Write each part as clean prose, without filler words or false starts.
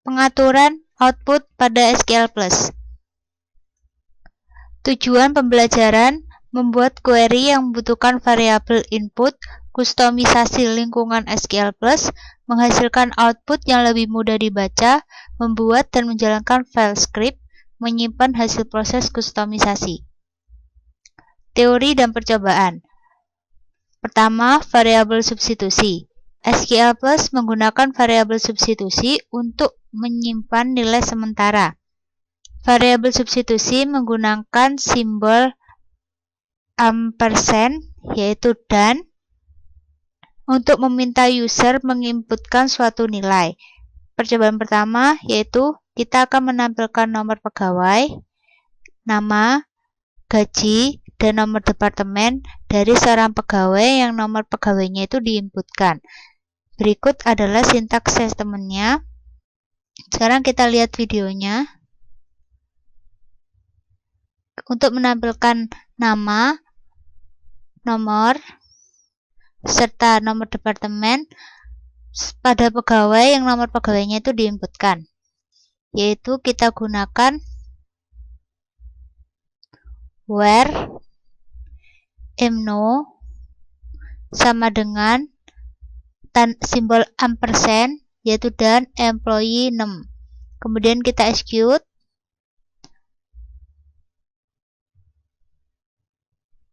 Pengaturan output pada SQL+. Tujuan pembelajaran membuat query yang membutuhkan variabel input, kustomisasi lingkungan SQL+, menghasilkan output yang lebih mudah dibaca, membuat dan menjalankan file script, menyimpan hasil proses kustomisasi. Teori dan percobaan. Pertama, variabel substitusi. SQL+ menggunakan variabel substitusi untuk menyimpan nilai sementara. Variabel substitusi menggunakan simbol ampersand, yaitu dan, untuk meminta user menginputkan suatu nilai. Percobaan pertama yaitu kita akan menampilkan nomor pegawai, nama, gaji, dan nomor departemen dari seorang pegawai yang nomor pegawainya itu diinputkan. Berikut adalah sintaks statementnya. Sekarang kita lihat videonya. Untuk menampilkan nama, nomor, serta nomor departemen pada pegawai yang nomor pegawainya itu diinputkan, yaitu kita gunakan where mno sama dengan simbol ampersand, yaitu dan employee name. Kemudian kita execute.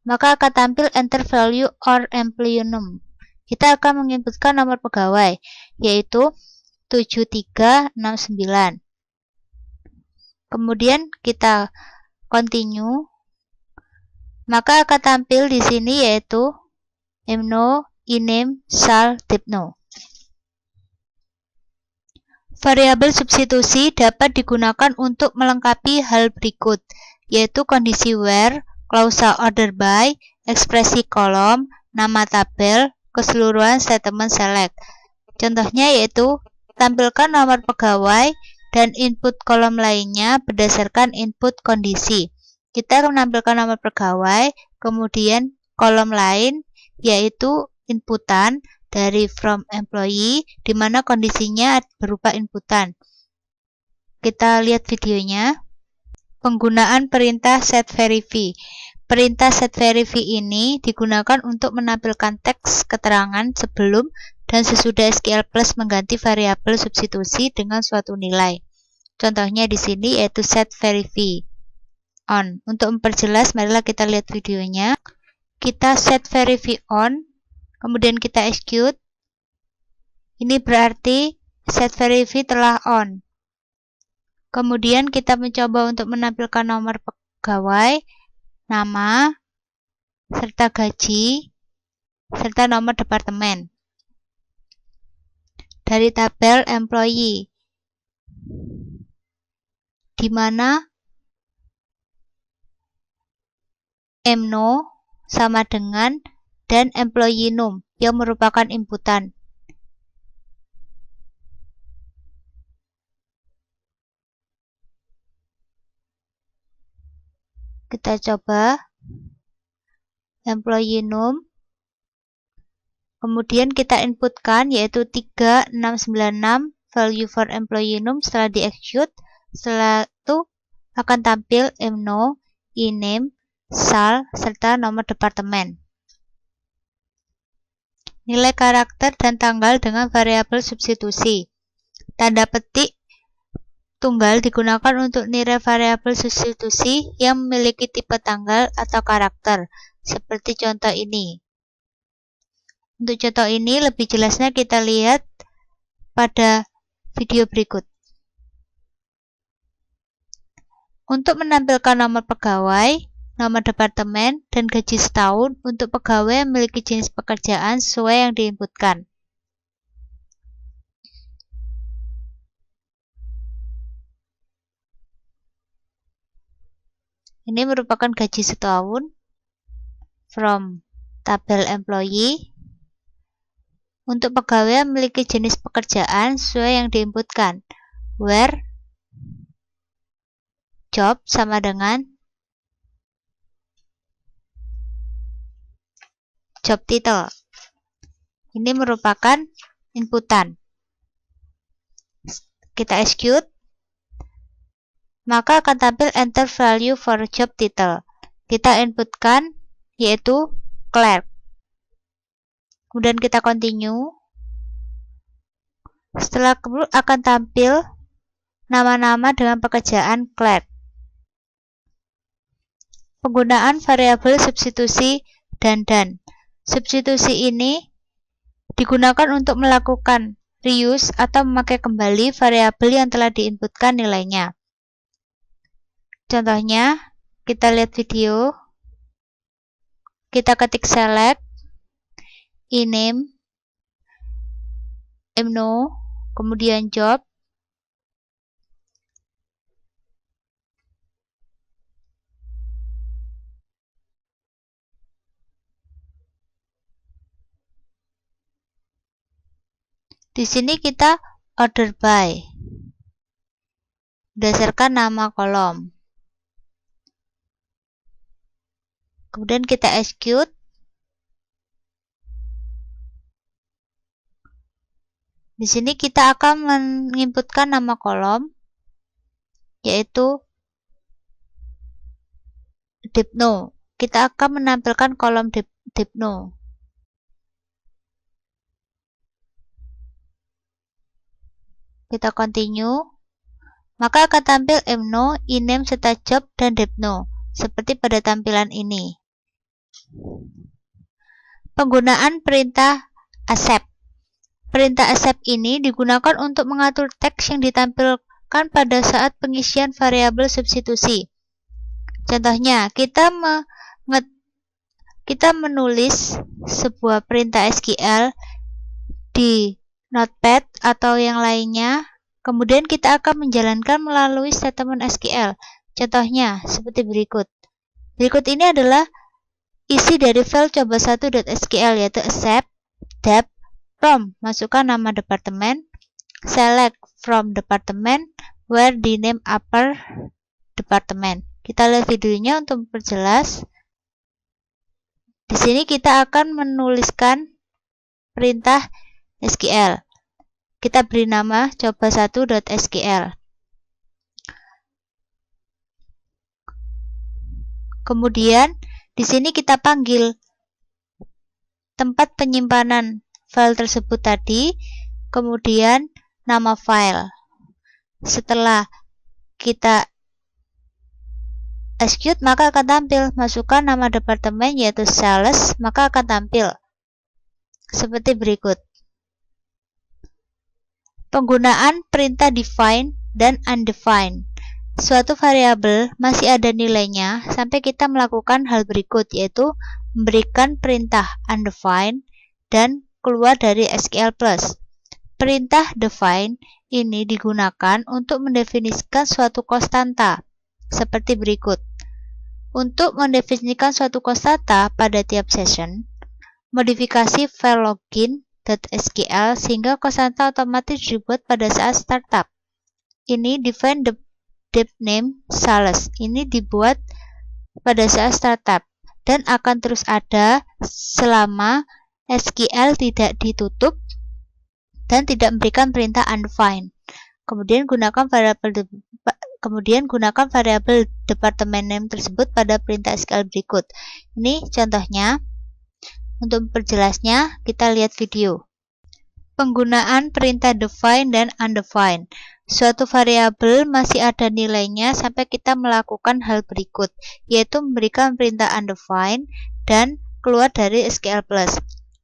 Maka akan tampil enter value or employee name. Kita akan menginputkan nomor pegawai, yaitu 7369. Kemudian kita continue. Maka akan tampil di sini yaitu mno, iname, sal, dipno. Variabel substitusi dapat digunakan untuk melengkapi hal berikut, yaitu kondisi where, klausa order by, ekspresi kolom, nama tabel, keseluruhan statement select. Contohnya yaitu tampilkan nomor pegawai dan input kolom lainnya berdasarkan input kondisi. Kita menampilkan nomor pegawai, kemudian kolom lain yaitu inputan dari from employee, di mana kondisinya berupa inputan. Kita lihat videonya. Penggunaan perintah setVerify. Perintah setVerify ini digunakan untuk menampilkan teks keterangan sebelum dan sesudah SQL+ mengganti variabel substitusi dengan suatu nilai. Contohnya di sini yaitu setVerify on. Untuk memperjelas, marilah kita lihat videonya. Kita setVerify on, kemudian kita execute. Ini berarti setVerify telah on. Kemudian kita mencoba untuk menampilkan nomor pegawai, nama, serta gaji, serta nomor departemen dari tabel employee, di mana mno sama dengan dan employee num yang merupakan inputan. Kita coba employee num, kemudian kita inputkan yaitu 3696 value for employee num. Setelah di-execute, setelah itu akan tampil mno, iname, sal, serta nomor departemen. Nilai karakter dan tanggal dengan variabel substitusi. Tanda petik tunggal digunakan untuk nilai variabel substitusi yang memiliki tipe tanggal atau karakter, seperti contoh ini. Untuk contoh ini lebih jelasnya kita lihat pada video berikut. Untuk menampilkan nomor pegawai, nomor departemen, dan gaji setahun untuk pegawai yang memiliki jenis pekerjaan sesuai yang diinputkan. Ini merupakan gaji setahun from tabel employee. Untuk pegawai yang memiliki jenis pekerjaan sesuai yang diinputkan, where job sama dengan job title. Ini merupakan inputan. kita execute, maka akan tampil enter value for job title. Kita inputkan yaitu clerk. Kemudian kita continue. Setelah itu akan tampil nama-nama dengan pekerjaan clerk. Penggunaan variabel substitusi dan. Substitusi ini digunakan untuk melakukan reuse atau memakai kembali variabel yang telah diinputkan nilainya. Contohnya, kita lihat video. Kita ketik select, ename, mno, kemudian job. Di sini kita order by berdasarkan nama kolom. Kemudian kita execute. Di sini kita akan menginputkan nama kolom yaitu dipno. Kita akan menampilkan kolom dipno. Kita continue. Maka akan tampil mno, ename serta job dan dipno seperti pada tampilan ini. Penggunaan perintah accept. Perintah accept ini digunakan untuk mengatur teks yang ditampilkan pada saat pengisian variabel substitusi. Contohnya, kita menulis sebuah perintah SQL di Notepad atau yang lainnya, kemudian kita akan menjalankan melalui statement SQL. Contohnya, seperti berikut. Berikut ini adalah isi dari file coba1.sql, yaitu accept, dep, from, masukkan nama departemen, select from department, where di name upper department. Kita lihat videonya untuk memperjelas. Di sini kita akan menuliskan perintah SQL. Kita beri nama coba1.sql. Kemudian di sini kita panggil tempat penyimpanan file tersebut tadi, kemudian nama file. Setelah kita execute, maka akan tampil, masukkan nama departemen yaitu sales, maka akan tampil seperti berikut. Penggunaan perintah define dan undefined. Suatu variabel masih ada nilainya sampai kita melakukan hal berikut, yaitu memberikan perintah undefined dan keluar dari SQL+. Perintah define ini digunakan untuk mendefinisikan suatu konstanta seperti berikut. Untuk mendefinisikan suatu konstanta pada tiap session, modifikasi file login.sql sehingga konstanta otomatis dibuat pada saat startup. Ini define the deep name sales. Ini dibuat pada saat startup dan akan terus ada selama SQL tidak ditutup dan tidak memberikan perintah undefined. Kemudian gunakan variabel departemen name tersebut pada perintah SQL berikut. Ini contohnya. Untuk memperjelasnya, kita lihat video. Penggunaan perintah define dan undefined. Suatu variabel masih ada nilainya sampai kita melakukan hal berikut, yaitu memberikan perintah undefined dan keluar dari SQL+.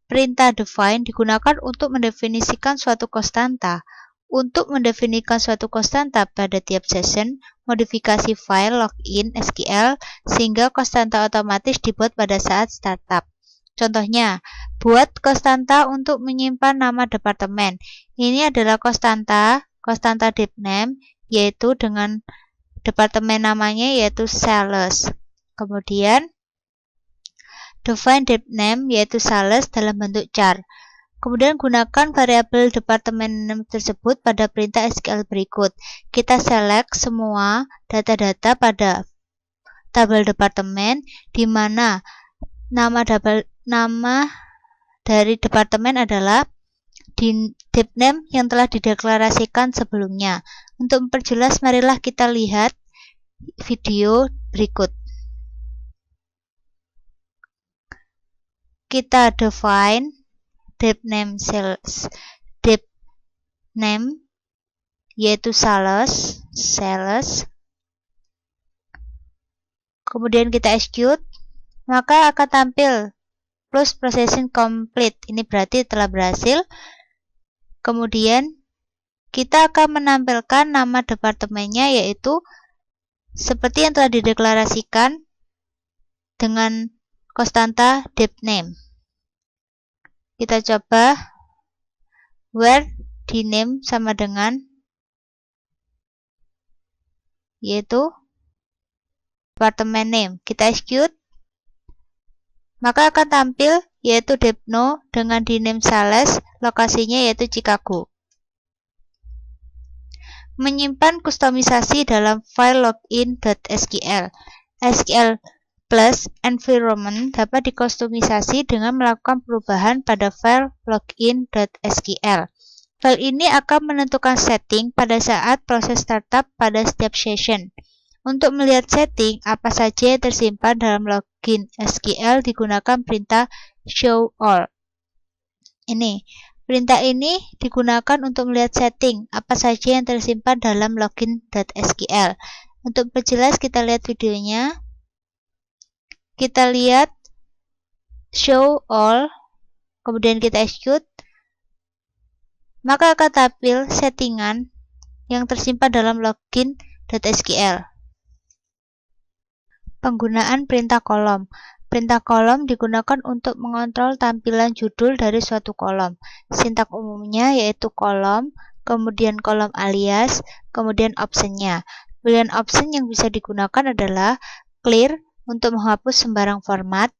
Perintah define digunakan untuk mendefinisikan suatu konstanta. Untuk mendefinisikan suatu konstanta pada tiap session, modifikasi file login SQL sehingga konstanta otomatis dibuat pada saat startup. Contohnya, buat konstanta untuk menyimpan nama departemen. Ini adalah konstanta deep name, yaitu dengan departemen namanya yaitu sales. Kemudian define deep name yaitu sales dalam bentuk char. Kemudian gunakan variabel departemen name tersebut pada perintah SQL berikut. Kita select semua data-data pada tabel departemen di mana nama dari departemen adalah div name yang telah dideklarasikan sebelumnya. Untuk memperjelas, marilah kita lihat video berikut. Kita define div name yaitu sales, kemudian kita execute, maka akan tampil plus processing complete. Ini berarti telah berhasil. Kemudian kita akan menampilkan nama departemennya, yaitu seperti yang telah dideklarasikan dengan konstanta div name. Kita coba where di name sama dengan yaitu departemen name. Kita execute, maka akan tampil yaitu Depno dengan di name sales, lokasinya yaitu Chicago. Menyimpan kustomisasi dalam file login.sql. SQL plus environment dapat dikustomisasi dengan melakukan perubahan pada file login.sql. File ini akan menentukan setting pada saat proses startup pada setiap session. Untuk melihat setting apa saja yang tersimpan dalam login SQL digunakan perintah show all. Perintah ini digunakan untuk melihat setting apa saja yang tersimpan dalam login.sql. Untuk perjelas kita lihat videonya. Kita lihat show all, kemudian kita execute, maka akan tampil settingan yang tersimpan dalam login.sql. Penggunaan perintah kolom. Perintah kolom digunakan untuk mengontrol tampilan judul dari suatu kolom. Sintak umumnya yaitu kolom, kemudian kolom alias, kemudian optionnya. Pilihan option yang bisa digunakan adalah clear untuk menghapus sembarang format,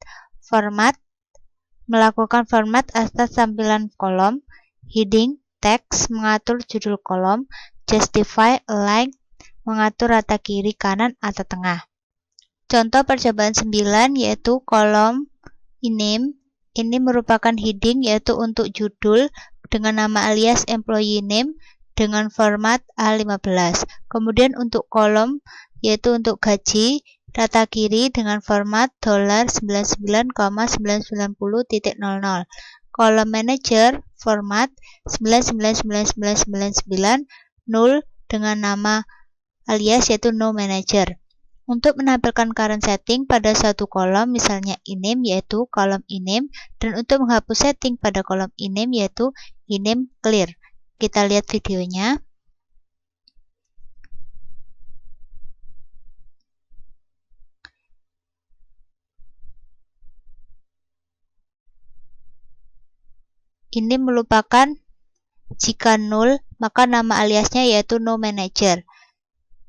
melakukan format atas tampilan kolom, heading, text, mengatur judul kolom, justify, align, mengatur rata kiri, kanan, atau tengah. Contoh percobaan 9 yaitu kolom name. Ini merupakan heading yaitu untuk judul dengan nama alias employee name dengan format A15. Kemudian untuk kolom yaitu untuk gaji, rata kiri dengan format $99,990.00. Kolom manager format 999999 null dengan nama alias yaitu no manager. Untuk menampilkan current setting pada suatu kolom, misalnya ename yaitu kolom ename, dan untuk menghapus setting pada kolom ename yaitu ename clear. Kita lihat videonya. Ini merupakan jika null, maka nama aliasnya yaitu no manager.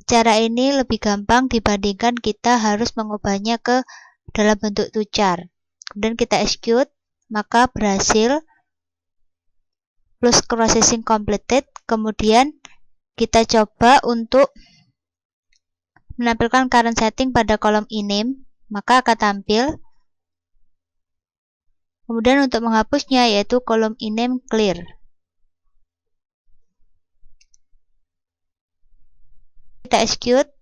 Cara ini lebih gampang dibandingkan kita harus mengubahnya ke dalam bentuk tuchar. Kemudian kita execute, maka berhasil plus processing completed. Kemudian kita coba untuk menampilkan current setting pada kolom ename, maka akan tampil. Kemudian untuk menghapusnya yaitu kolom ename clear. Kita execute.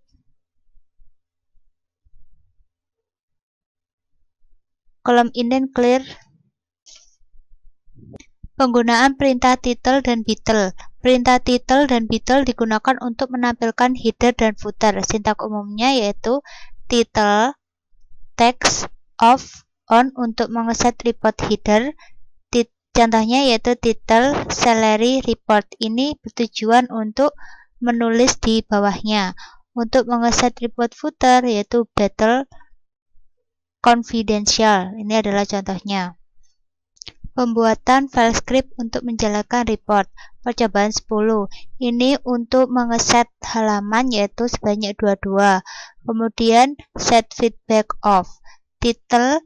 Kolom ename clear. Penggunaan perintah title dan title. Perintah title dan title digunakan untuk menampilkan header dan footer. Sintak umumnya yaitu title, text, off, on untuk mengeset report header. Contohnya yaitu title salary report. Ini bertujuan untuk menulis di bawahnya. Untuk mengeset report footer yaitu battle confidential. Ini adalah contohnya. Pembuatan file script untuk menjalankan report. Percobaan 10. Ini untuk mengeset halaman yaitu sebanyak 22. Kemudian set feedback off. Title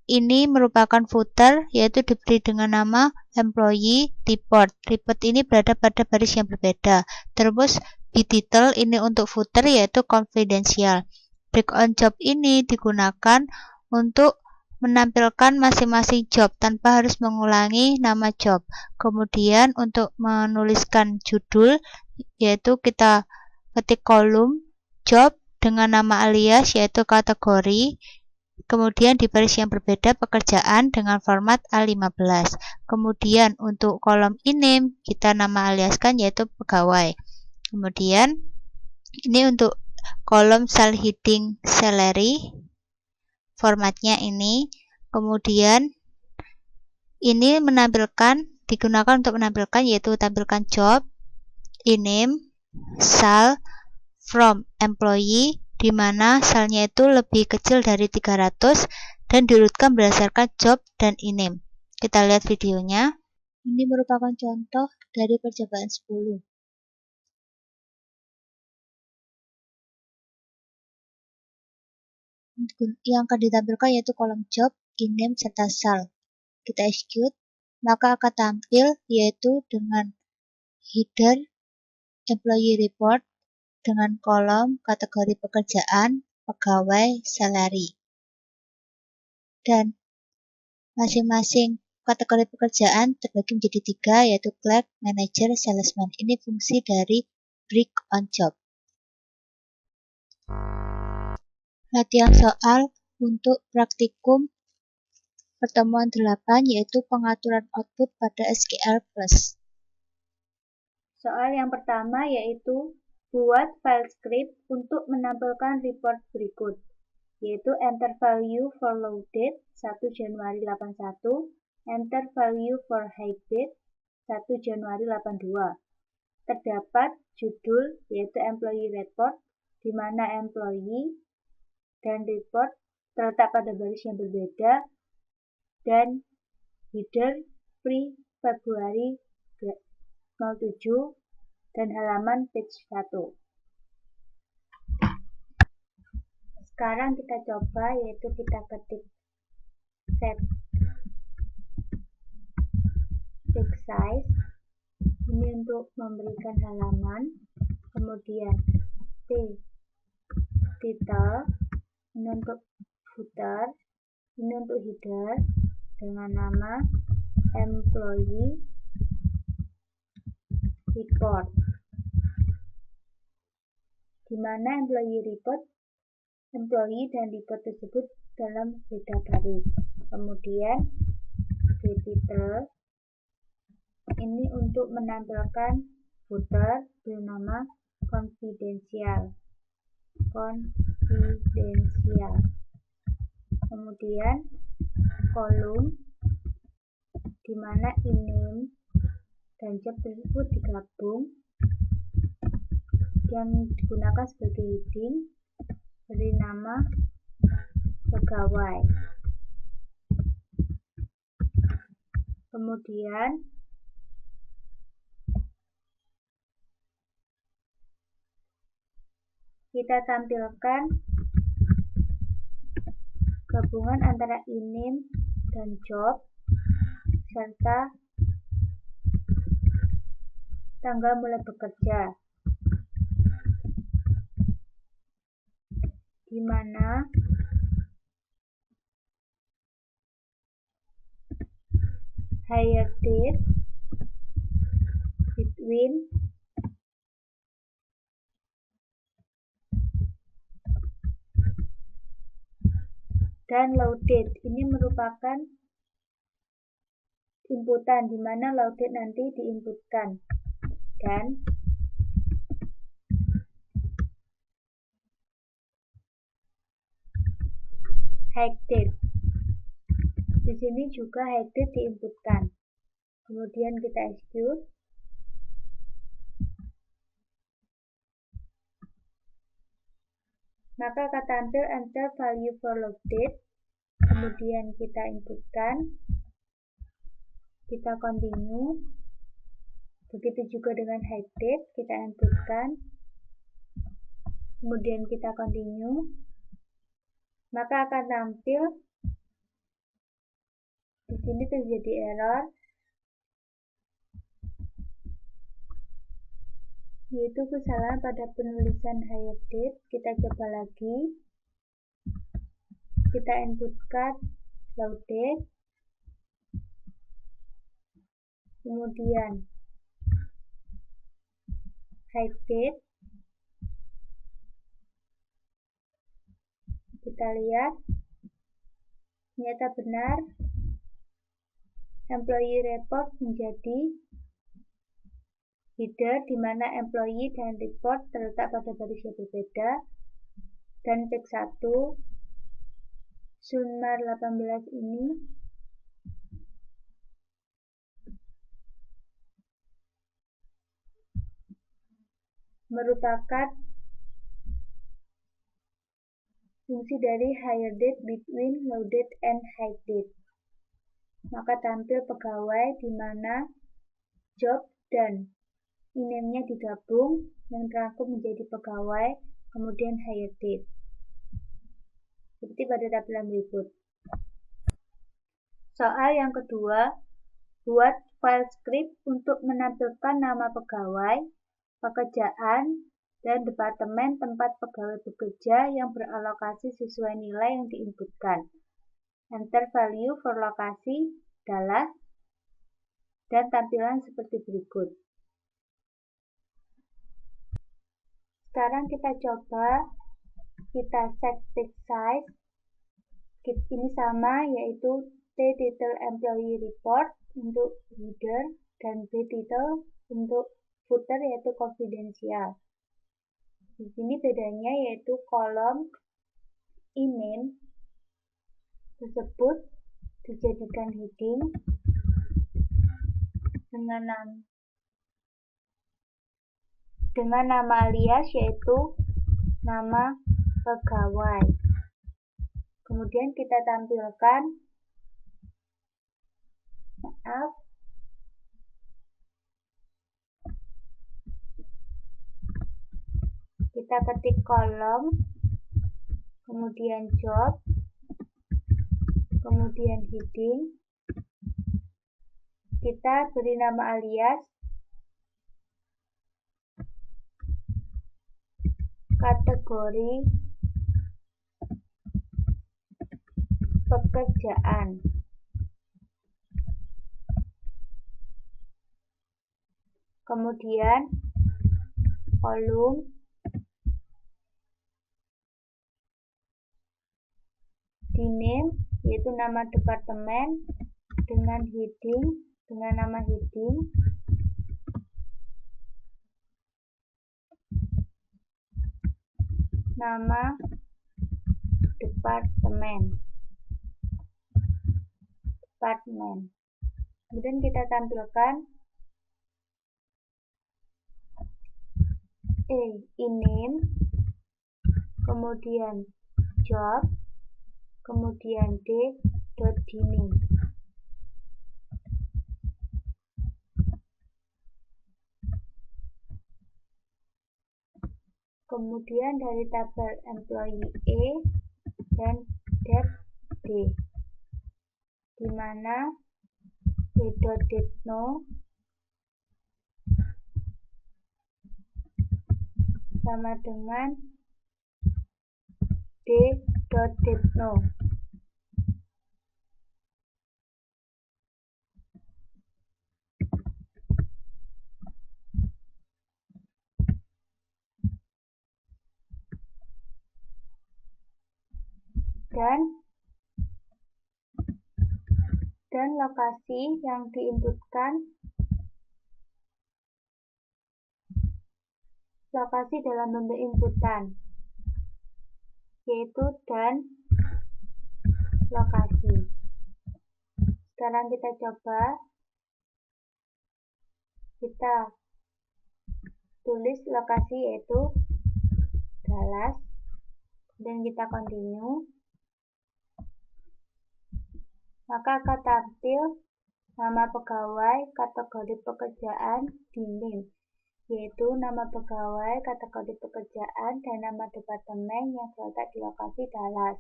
ini merupakan footer yaitu diberi dengan nama employee report. Report ini berada pada baris yang berbeda. Terus di title ini untuk footer yaitu confidential. Break on job ini digunakan untuk menampilkan masing-masing job tanpa harus mengulangi nama job. Kemudian untuk menuliskan judul, yaitu kita ketik kolom job dengan nama alias yaitu kategori, kemudian di baris yang berbeda pekerjaan dengan format A15. Kemudian untuk kolom in-name kita nama aliaskan yaitu pegawai. Kemudian ini untuk kolom cell heading salary, formatnya ini. Kemudian ini digunakan untuk menampilkan yaitu tampilkan job, in-name, sal, from employee, di mana salnya itu lebih kecil dari 300 dan diurutkan berdasarkan job dan in-name. Kita lihat videonya. Ini merupakan contoh dari percobaan 10. Yang akan ditampilkan yaitu kolom job, in-name, serta sal. Kita execute, maka akan tampil yaitu dengan header employee report dengan kolom kategori pekerjaan, pegawai, salary. Dan masing-masing kategori pekerjaan terbagi menjadi 3 yaitu clerk, manager, salesman. Ini fungsi dari break on job. Latihan soal untuk praktikum pertemuan 8 yaitu pengaturan output pada SQL+. Soal yang pertama yaitu buat file script untuk menampilkan report berikut, yaitu enter value for load date 1 Januari 81, enter value for high date 1 Januari 82. Terdapat judul yaitu employee report, di mana employee dan report terletak pada baris yang berbeda, dan header free Februari 07 dan halaman page 1. Sekarang kita coba yaitu kita ketik set fix size ini untuk memberikan halaman, kemudian title ini untuk footer, ini untuk header dengan nama employee report, di mana employee report, employee dan report tersebut dalam beda baris. Kemudian di title ini untuk menampilkan footer bernama confidential. Kemudian kolom di mana in-name dan job tersebut digabung, yang digunakan sebagai heading beri nama pegawai. Kemudian kita tampilkan gabungan antara in-name dan job serta tanggal mulai bekerja, di mana hire date between dan load date ini merupakan inputan, di mana load date nanti diinputkan, dan hire date di sini juga hire date diinputkan. Kemudian kita execute, maka akan tampil enter value for load date. Kemudian kita inputkan, kita continue. Begitu juga dengan hire date, kita inputkan, kemudian kita continue, maka akan tampil di sini terjadi error, yaitu kesalahan pada penulisan hire date. Kita coba lagi, kita inputkan loaded, kemudian hidden. Kita lihat ternyata benar, employee report menjadi header di mana employee dan report terletak pada baris yang berbeda, dan tag 1 Sunmar 18 ini merupakan fungsi dari hire date between loaded and hide date. Maka tampil pegawai di mana job dan e-name-nya digabung yang terangkum menjadi pegawai, kemudian hire date. Seperti pada tampilan berikut. Soal yang kedua, buat file script untuk menampilkan nama pegawai, pekerjaan, dan departemen tempat pegawai bekerja yang beralokasi sesuai nilai yang diinputkan. Enter value for lokasi, Dallas, dan tampilan seperti berikut. Sekarang kita coba, kita set text size. Ini sama, yaitu T-title employee report untuk header dan B-title untuk footer yaitu confidential. Di sini bedanya yaitu kolom e-name tersebut dijadikan heading dengan nama alias yaitu nama pegawai. Kemudian kita tampilkan kita ketik kolom, kemudian job, kemudian heading, kita beri nama alias, kategori pekerjaan, kemudian kolom di name yaitu nama departemen dengan heading dengan nama heading, nama departemen. Kemudian kita tampilkan e-name, kemudian job, kemudian d.dname. Kemudian dari tabel employee E dan dep D, di mana e.depno sama dengan d.depno. Dan lokasi yang diinputkan, lokasi dalam bentuk inputan, yaitu dan lokasi. Sekarang kita coba, kita tulis lokasi yaitu Dallas, dan kita continue. Maka akan tampil nama pegawai, kategori pekerjaan di name, yaitu nama pegawai, kategori pekerjaan, dan nama departemen yang terletak di lokasi Dallas.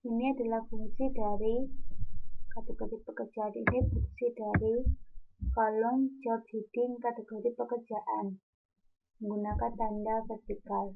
Ini adalah fungsi dari kategori pekerjaan ini, fungsi dari kolom job heading kategori pekerjaan menggunakan tanda vertikal.